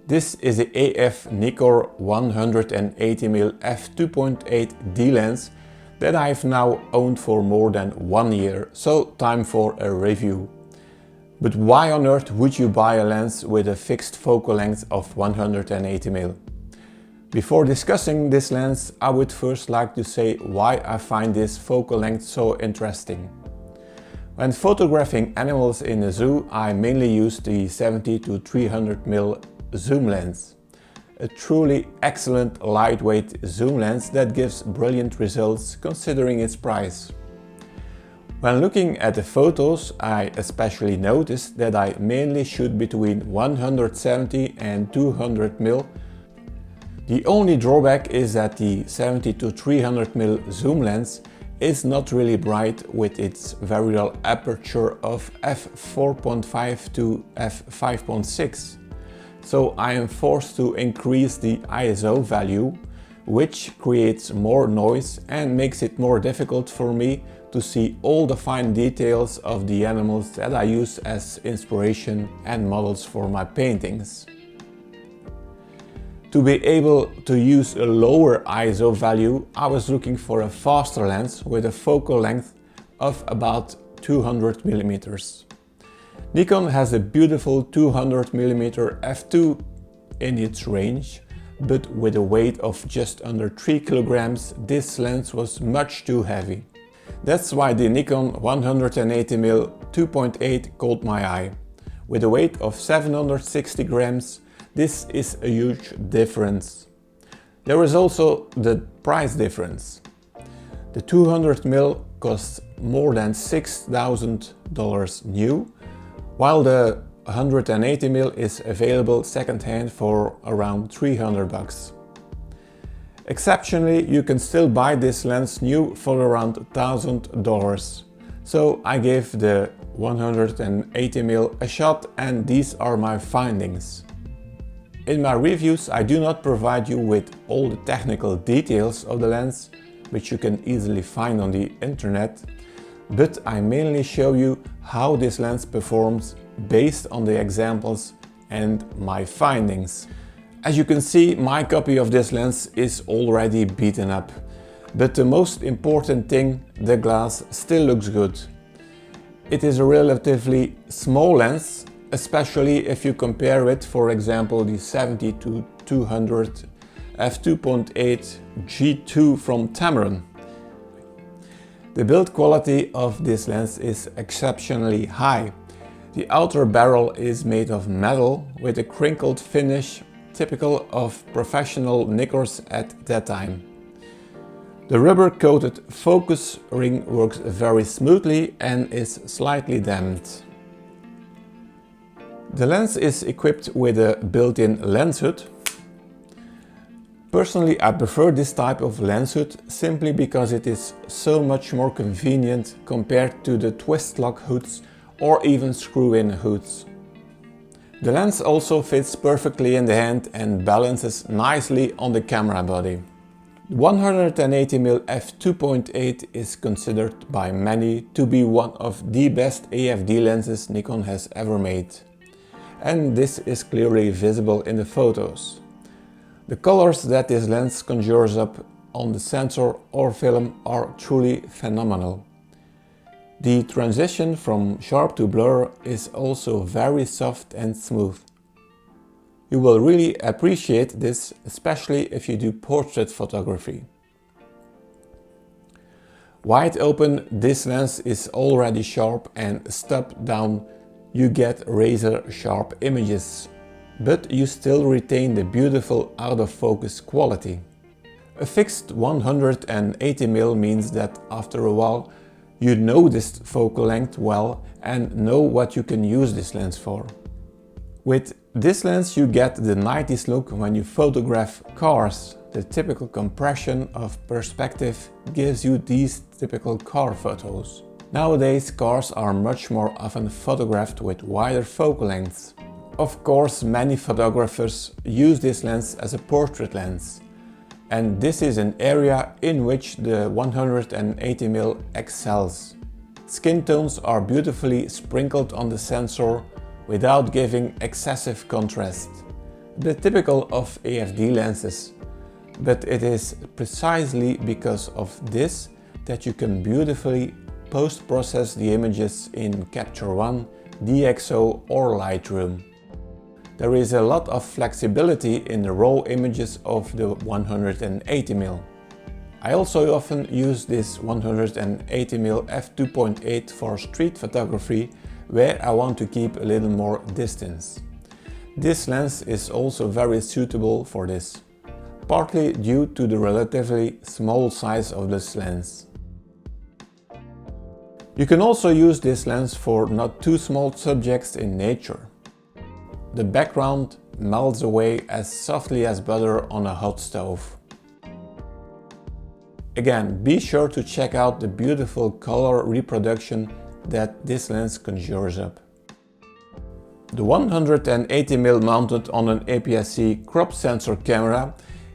This is the AF Nikkor 180mm f2.8D lens that I've now owned for more than 1 year, so time for a review. But why on earth would you buy a lens with a fixed focal length of 180mm? Before discussing this lens, I would first like to say why I find this focal length so interesting. When photographing animals in a zoo, I mainly use the 70 to 300mm zoom lens. A truly excellent lightweight zoom lens that gives brilliant results considering its price. When looking at the photos, I especially noticed that I mainly shoot between 170 and 200mm. The only drawback is that the 70 to 300mm zoom lens is not really bright with its variable aperture of f4.5 to f5.6. So I am forced to increase the ISO value, which creates more noise and makes it more difficult for me to see all the fine details of the animals that I use as inspiration and models for my paintings. To be able to use a lower ISO value, I was looking for a faster lens with a focal length of about 200mm. Nikon has a beautiful 200mm f2 in its range, but with a weight of just under 3 kilograms, this lens was much too heavy. That's why the Nikon 180mm 2.8 caught my eye. With a weight of 760 grams, this is a huge difference. There is also the price difference. The 200mm costs more than $6,000 new, while the 180mm is available second-hand for around $300. Exceptionally, you can still buy this lens new for around $1,000. So I gave the 180mm a shot, and these are my findings. In my reviews, I do not provide you with all the technical details of the lens, which you can easily find on the internet, but I mainly show you how this lens performs based on the examples and my findings. As you can see, my copy of this lens is already beaten up, but the most important thing, the glass still looks good. It is a relatively small lens, especially if you compare it, for example, the 70 to 200 f2.8 G2 from Tamron. The build quality of this lens is exceptionally high. The outer barrel is made of metal with a crinkled finish typical of professional Nikkors at that time. The rubber-coated focus ring works very smoothly and is slightly damped. The lens is equipped with a built-in lens hood. Personally, I prefer this type of lens hood simply because it is so much more convenient compared to the twist lock hoods or even screw-in hoods. The lens also fits perfectly in the hand and balances nicely on the camera body. 180mm f2.8 is considered by many to be one of the best AFD lenses Nikon has ever made. And this is clearly visible in the photos. The colors that this lens conjures up on the sensor or film are truly phenomenal. The transition from sharp to blur is also very soft and smooth. You will really appreciate this, especially if you do portrait photography. Wide open, this lens is already sharp, and step down you get razor sharp images, but you still retain the beautiful out of focus quality. A fixed 180mm means that after a while you know this focal length well and know what you can use this lens for. With this lens you get the 90s look when you photograph cars. The typical compression of perspective gives you these typical car photos. Nowadays cars are much more often photographed with wider focal lengths. Of course, many photographers use this lens as a portrait lens. And this is an area in which the 180mm excels. Skin tones are beautifully sprinkled on the sensor without giving excessive contrast. the typical of AFD lenses, but it is precisely because of this that you can beautifully post-process the images in Capture One, DxO or Lightroom. There is a lot of flexibility in the raw images of the 180mm. I also often use this 180mm f2.8 for street photography, where I want to keep a little more distance. This lens is also very suitable for this, partly due to the relatively small size of this lens. You can also use this lens for not too small subjects in nature. The background melts away as softly as butter on a hot stove. Again, be sure to check out the beautiful color reproduction that this lens conjures up. The 180mm mounted on an APS-C crop sensor camera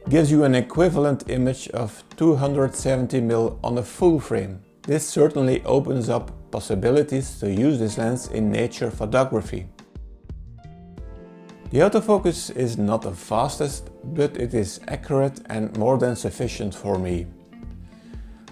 gives you an equivalent image of 270mm on a full frame. This certainly opens up possibilities to use this lens in nature photography. The autofocus is not the fastest, but it is accurate and more than sufficient for me.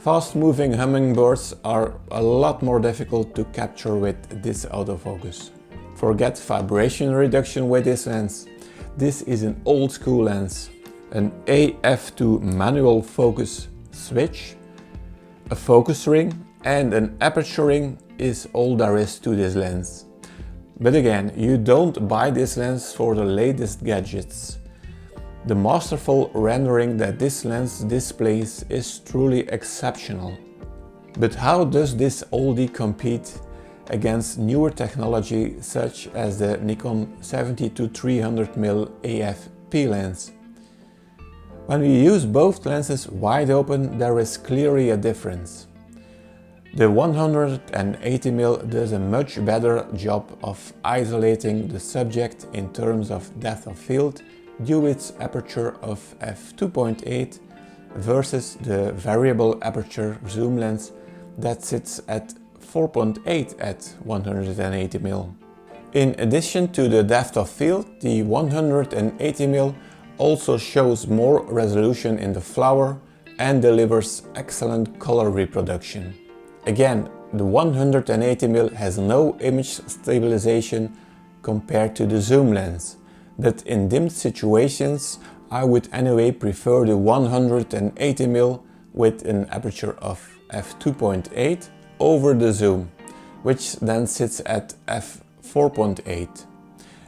Fast-moving hummingbirds are a lot more difficult to capture with this autofocus. Forget vibration reduction with this lens. This is an old school lens. An AF to manual focus switch, a focus ring and an aperture ring is all there is to this lens. But again, you don't buy this lens for the latest gadgets. The masterful rendering that this lens displays is truly exceptional. But how does this oldie compete against newer technology such as the Nikon 70-300mm AF-P lens? When we use both lenses wide open, there is clearly a difference. The 180mm does a much better job of isolating the subject in terms of depth of field due to its aperture of f2.8 versus the variable aperture zoom lens that sits at 4.8 at 180mm. In addition to the depth of field, the 180mm also shows more resolution in the flower and delivers excellent color reproduction. Again, the 180mm has no image stabilization compared to the zoom lens, but in dimmed situations I would anyway prefer the 180mm with an aperture of f2.8 over the zoom, which then sits at f4.8.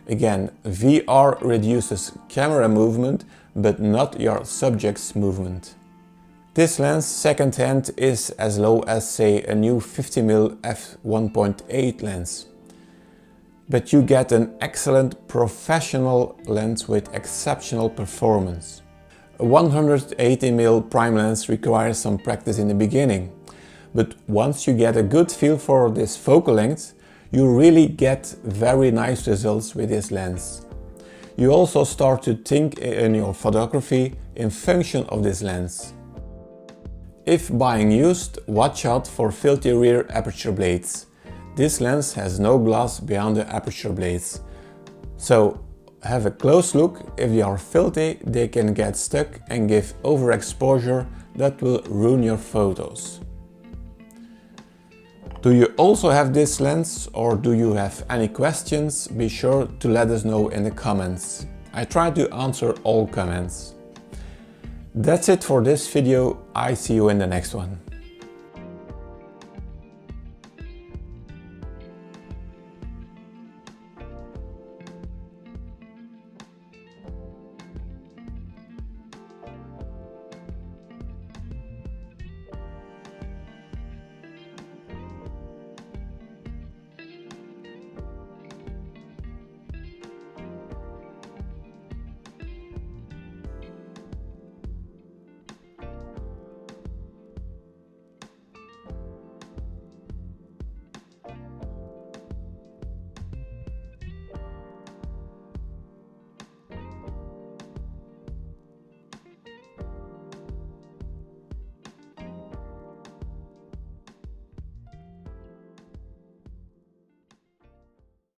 Again, VR reduces camera movement, but not your subject's movement. This lens second-hand is as low as, say, a new 50mm f1.8 lens. But you get an excellent professional lens with exceptional performance. A 180mm prime lens requires some practice in the beginning, but once you get a good feel for this focal length, you really get very nice results with this lens. You also start to think in your photography in function of this lens. If buying used, watch out for filthy rear aperture blades. This lens has no glass behind the aperture blades. So have a close look. If they are filthy, they can get stuck and give overexposure that will ruin your photos. Do you also have this lens, or do you have any questions? Be sure to let us know in the comments. I try to answer all comments. That's it for this video. I see you in the next one.